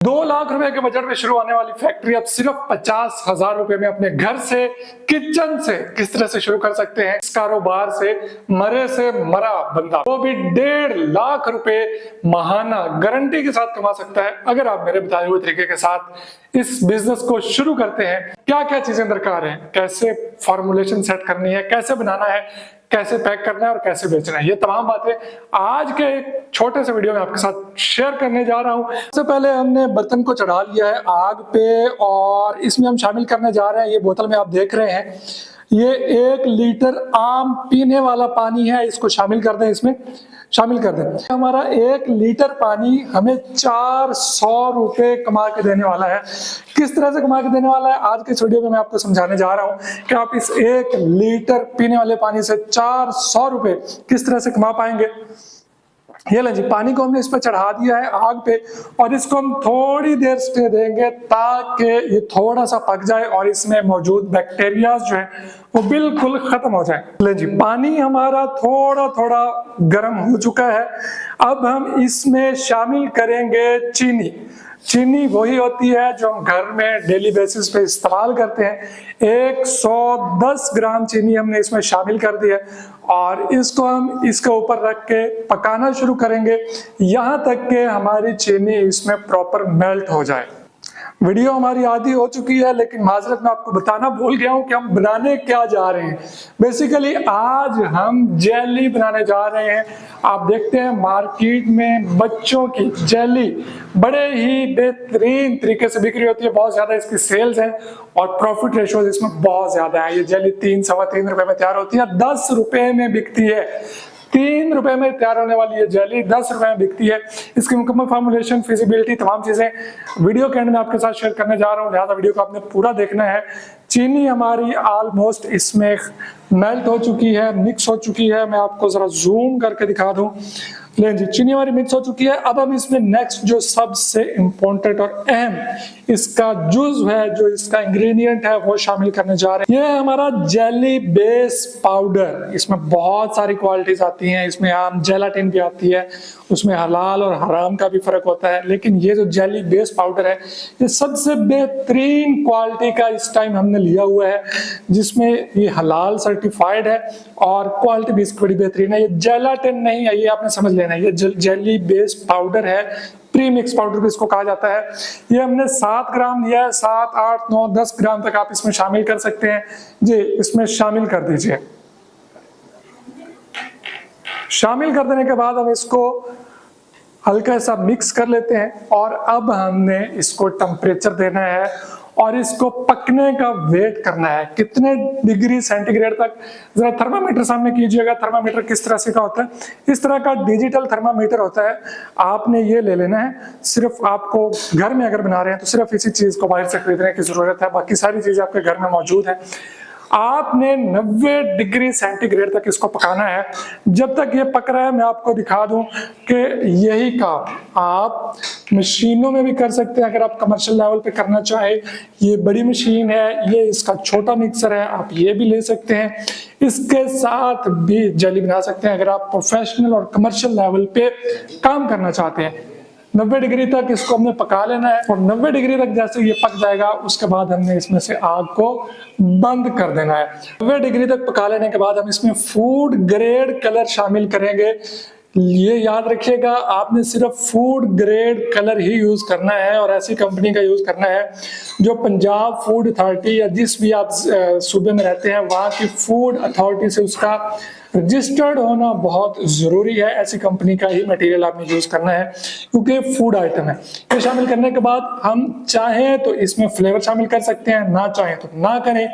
2 लाख रुपए के बजट में शुरू होने वाली फैक्ट्री अब सिर्फ 50,000 रुपए में अपने घर से, किचन से किस तरह से शुरू कर सकते हैं। इस कारोबार से मरे से मरा बंदा वो भी 1.5 लाख रुपए माहाना गारंटी के साथ कमा सकता है अगर आप मेरे बताए हुए तरीके के साथ इस बिजनेस को शुरू करते हैं। क्या क्या चीजें दरकार है, कैसे फॉर्मुलेशन सेट करनी है, कैसे बनाना है, कैसे पैक करना है और कैसे बेचना है, ये तमाम बातें आज के एक छोटे से वीडियो में आपके साथ शेयर करने जा रहा हूं। सबसे पहले हमने बर्तन को चढ़ा लिया है आग पे और इसमें हम शामिल करने जा रहे हैं, ये बोतल में आप देख रहे हैं, ये 1 लीटर आम पीने वाला पानी है। इसको शामिल कर दें, इसमें शामिल कर दें। हमारा 1 लीटर पानी हमें 400 रुपए कमा के देने वाला है। किस तरह से कमा के देने वाला है आज के इस वीडियो में मैं आपको समझाने जा रहा हूं कि आप इस 1 लीटर पीने वाले पानी से 400 रुपए किस तरह से कमा पाएंगे। ये लें जी, पानी को हमने इस पर चढ़ा दिया है आग पे और इसको हम थोड़ी देर स्टे देंगे ताकि ये थोड़ा सा पक जाए और इसमें मौजूद बैक्टीरिया जो है वो बिल्कुल खत्म हो जाए। ले जी, पानी हमारा थोड़ा थोड़ा गर्म हो चुका है। अब हम इसमें शामिल करेंगे चीनी। चीनी वही होती है जो हम घर में डेली बेसिस पे इस्तेमाल करते हैं। 110 ग्राम चीनी हमने इसमें शामिल कर दी है और इसको हम इसके ऊपर रख के पकाना शुरू करेंगे यहाँ तक कि हमारी चीनी इसमें प्रॉपर मेल्ट हो जाए। वीडियो हमारी आधी हो चुकी है लेकिन माजरत मैं आपको बताना भूल गया हूं कि हम बनाने क्या जा रहे हैं। बेसिकली आज हम जेली बनाने जा रहे हैं। आप देखते हैं मार्केट में बच्चों की जेली बड़े ही बेहतरीन तरीके से बिक्री होती है, बहुत ज्यादा इसकी सेल्स है और प्रॉफिट रेशोज इसमें बहुत ज्यादा है। ये जेली 3-3.25 रुपए में तैयार होती है, 10 रुपए में बिकती है। 3 रुपए में तैयार होने वाली ये जेली 10 रुपए में बिकती है। इसकी मुकम्मल फॉर्मुलेशन, फिजिबिलिटी, तमाम चीजें वीडियो के एंड में आपके साथ शेयर करने जा रहा हूँ, लिहाजा वीडियो को आपने पूरा देखना है। चीनी हमारी ऑलमोस्ट इसमें मेल्ट हो चुकी है, मिक्स हो चुकी है। मैं आपको जरा जूम करके दिखा दूं। लें जी, चीनी हमारी मिक्स हो चुकी है। अब हम इसमें नेक्स्ट जो सबसे इम्पोर्टेंट और अहम इसका जुज़ है, जो इसका इंग्रेडिएंट है, वो शामिल करने जा रहे हैं। ये है हमारा जेली बेस पाउडर। इसमें बहुत सारी क्वालिटीज आती हैं, इसमें आम जेलाटिन भी आती है, उसमें हलाल और हराम का भी फर्क होता है, लेकिन ये जो जेली बेस पाउडर है ये सबसे बेहतरीन क्वालिटी का इस टाइम हमने लिया हुआ है, जिसमें ये हलाल सर्टिफाइड है और क्वालिटी भी इसकी बड़ी बेहतरीन है। ये जेलाटिन नहीं है, ये आपने समझ लेना है, ये जेली बेस पाउडर है, प्री मिक्स पाउडर भी इसको कहा जाता है। ये हमने 7 ग्राम लिया है, 7, 8, 9, 10 ग्राम तक आप इसमें शामिल कर सकते हैं जी। इसमें शामिल कर दीजिए। शामिल कर देने के बाद हम इसको हल्का सा मिक्स कर लेते हैं और अब हमने इसको टेम्परेचर देना है और इसको पकने का वेट करना है। कितने डिग्री सेंटीग्रेड तक, जरा थर्मामीटर सामने कीजिएगा। थर्मामीटर किस तरह से का होता है, इस तरह का डिजिटल थर्मामीटर होता है। आपने ये ले लेना है। सिर्फ आपको घर में अगर बना रहे हैं तो सिर्फ इसी चीज को बाहर से खरीदने की जरूरत है, बाकी सारी चीजें आपके घर में मौजूद है। आपने 90 डिग्री सेंटीग्रेड तक इसको पकाना है। जब तक ये पक रहा है मैं आपको दिखा दूं कि यही काम आप मशीनों में भी कर सकते हैं अगर आप कमर्शियल लेवल पे करना चाहें। ये बड़ी मशीन है, ये इसका छोटा मिक्सर है, आप ये भी ले सकते हैं। इसके साथ भी जेली बना सकते हैं अगर आप प्रोफेशनल और कमर्शियल लेवल पे काम करना चाहते हैं। 90 डिग्री तक इसको हमने पका लेना है और 90 डिग्री तक जैसे ये पक जाएगा उसके बाद हमने इसमें से आग को बंद कर देना है। 90 डिग्री तक पका लेने के बाद हम इसमें फूड ग्रेड कलर शामिल करेंगे। ये याद रखिएगा, आपने सिर्फ फूड ग्रेड कलर ही यूज करना है और ऐसी कंपनी का यूज करना है जो पंजाब फूड अथॉरिटी या जिस भी आप सूबे में रहते हैं वहाँ की फूड अथॉरिटी से उसका रजिस्टर्ड होना बहुत जरूरी है। ऐसी कंपनी का ही मटेरियल आपने यूज करना है क्योंकि फूड आइटम है। ये शामिल करने के बाद हम चाहें तो इसमें फ्लेवर शामिल कर सकते हैं, ना चाहें तो ना करें।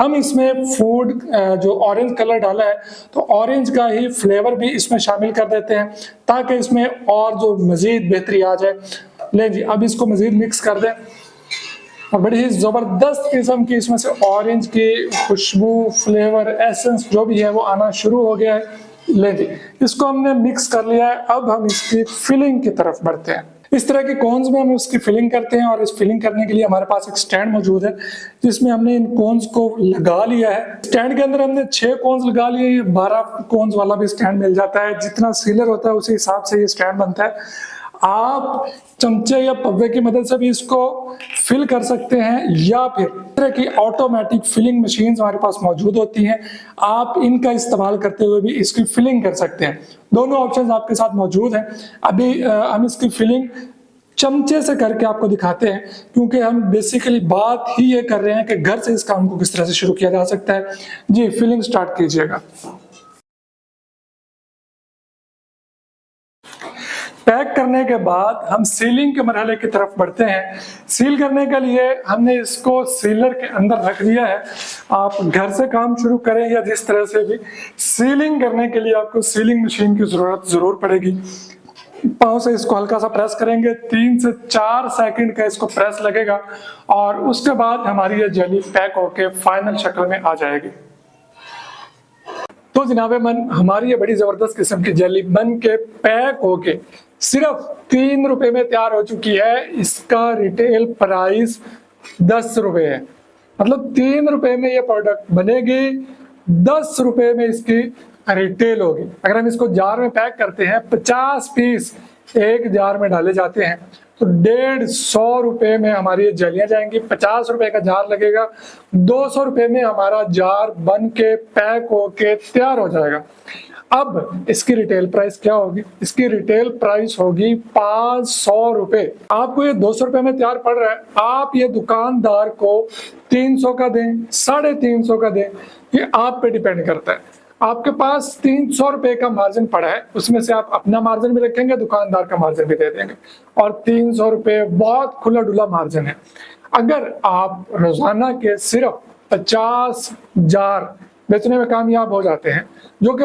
हम इसमें फूड जो ऑरेंज कलर डाला है तो ऑरेंज का ही फ्लेवर भी इसमें शामिल कर देते हैं ताकि इसमें और जो मजीद बेहतरी आ जाए। ले जी, अब इसको मजीद मिक्स कर दें और बड़ी ही जबरदस्त किस्म की इसमें से ऑरेंज की खुशबू, फ्लेवर, एसेंस जो भी है वो आना शुरू हो गया है। ले जी, इसको हमने मिक्स कर लिया है। अब हम इसकी फिलिंग की तरफ बढ़ते हैं। इस तरह के कोन्स में हम उसकी फिलिंग करते हैं और इस फिलिंग करने के लिए हमारे पास एक स्टैंड मौजूद है जिसमें हमने इन कोन्स को लगा लिया है। स्टैंड के अंदर हमने 6 कोन्स लगा लिए। 12 कोन्स वाला भी स्टैंड मिल जाता है, जितना सीलर होता है उसी हिसाब से ये स्टैंड बनता है। आप चमचे या पव्वे की मदद से भी इसको फिल कर सकते हैं, या फिर इस तरह की ऑटोमेटिक फिलिंग मशीन हमारे पास मौजूद होती हैं, आप इनका इस्तेमाल करते हुए भी इसकी फिलिंग कर सकते हैं। दोनों ऑप्शन आपके साथ मौजूद हैं। अभी हम इसकी फिलिंग चमचे से करके आपको दिखाते हैं, क्योंकि हम बेसिकली बात ही ये कर रहे हैं कि घर से इस काम को किस तरह से शुरू किया जा सकता है। जी, फिलिंग स्टार्ट कीजिएगा। पैक करने के बाद हम सीलिंग के मरहले की तरफ बढ़ते हैं। सील करने के लिए हमने इसको सीलर के अंदर रख दिया है। आप घर से काम शुरू करें या जिस तरह से भी, सीलिंग करने के लिए आपको सीलिंग मशीन की जरूरत जरूर पड़ेगी। पाँव से इसको हल्का सा प्रेस करेंगे, 3 से 4 सेकंड का इसको प्रेस लगेगा और उसके बाद हमारी ये जेली पैक होके फाइनल शक्ल में आ जाएगी। तो जनाबे मन, हमारी ये बड़ी जबरदस्त किस्म की जेली बन के पैक होके सिर्फ 3 रुपए में तैयार हो चुकी है। इसका रिटेल प्राइस 10 रुपए है। मतलब 3 रुपए में ये प्रोडक्ट बनेगी, 10 रुपए में इसकी रिटेल होगी। अगर हम इसको जार में पैक करते हैं, 50 पीस एक जार में डाले जाते हैं, तो 150 रुपए में हमारी ये जेलियां जाएंगी। 50 रुपए का जार लगेगा, 200 रुपए में हमारा जार बन के पैक होके तैयार हो जाएगा। अब इसकी रिटेल प्राइस क्या होगी? इसकी रिटेल प्राइस होगी 500 रुपए। आपको ये 200 रुपए में तैयार पड़ रहा है, आप ये दुकानदार को 300 का दें, 350 का दें, ये आप पे डिपेंड करता है। आपके पास 300 रुपए का मार्जिन पड़ा है, उसमें से आप अपना मार्जिन भी रखेंगे, दुकानदार का मार्जिन भी दे देंगे, और 300 रुपए बहुत खुला डुला मार्जिन है। अगर आप रोजाना के सिर्फ 50 जार बेचने में कामयाब हो जाते हैं, जो कि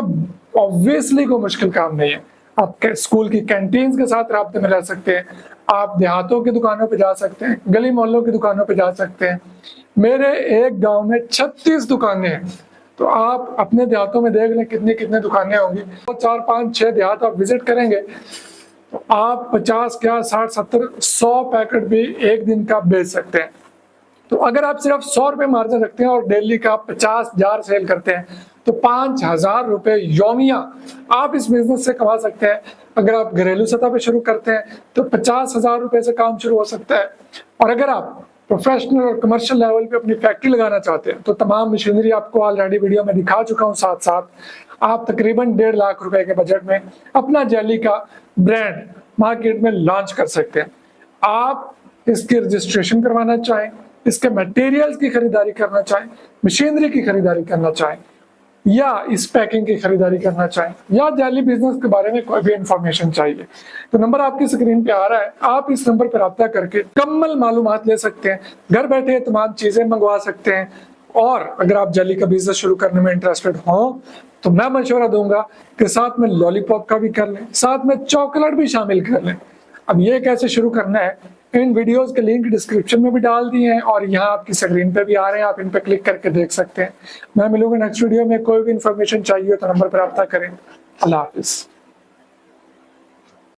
ऑब्वियसली कोई मुश्किल काम नहीं है, आप स्कूल की कैंटीन के साथ राब्ते में रह सकते हैं, आप देहातों की दुकानों पे जा सकते हैं, गली मोहल्लों की दुकानों पे जा सकते हैं। मेरे एक गांव में 36 दुकानें हैं, तो आप अपने देहातों में देख लें कितनी कितनी दुकानें होंगी। तो 4, 5, 6 देहात आप विजिट करेंगे तो आप 50 क्या 60, 70, 100 पैकेट भी एक दिन का बेच सकते हैं। तो अगर आप सिर्फ 100 रुपए मार्जिन रखते हैं और डेली का 50 जार सेल करते हैं, तो 5000 रुपए यौमिया आप इस बिजनेस से कमा सकते हैं। अगर आप घरेलू सतह पे शुरू करते हैं तो 50,000 रुपए से काम शुरू हो सकता है। और अगर आप प्रोफेशनल और कमर्शियल लेवल पे अपनी फैक्ट्री लगाना चाहते हैं, तो तमाम मशीनरी आपको ऑलरेडी वीडियो में दिखा चुका हूं। साथ साथ आप तकरीबन 1.5 लाख रुपए के बजट में अपना जेली का ब्रांड मार्केट में लॉन्च कर सकते हैं। आप इसकी रजिस्ट्रेशन करवाना चाहें, इसके मटेरियल्स की खरीदारी करना चाहें, मशीनरी की खरीदारी करना चाहें, या इस पैकिंग की खरीदारी करना चाहें, या जेली बिजनेस के बारे में कोई भी इंफॉर्मेशन चाहिए, तो नंबर आपकी स्क्रीन पे आ रहा है। आप इस नंबर पर रब्ता करके मुकम्मल मालूमात ले सकते हैं, घर बैठे तमाम चीजें मंगवा सकते हैं। और अगर आप जेली का बिजनेस शुरू करने में इंटरेस्टेड हो तो मैं मशवरा दूंगा कि साथ में लॉलीपॉप का भी कर लें, साथ में चॉकलेट भी शामिल कर लें। अब ये कैसे शुरू करना है, इन वीडियोस के लिंक डिस्क्रिप्शन में भी डाल दिए हैं और यहाँ आपकी स्क्रीन पे भी आ रहे हैं, आप इन पे क्लिक करके देख सकते हैं। मैं मिलूंगा नेक्स्ट वीडियो में। कोई भी इंफॉर्मेशन चाहिए तो नंबर पर रब्ता करें। अल्लाह हाफिज।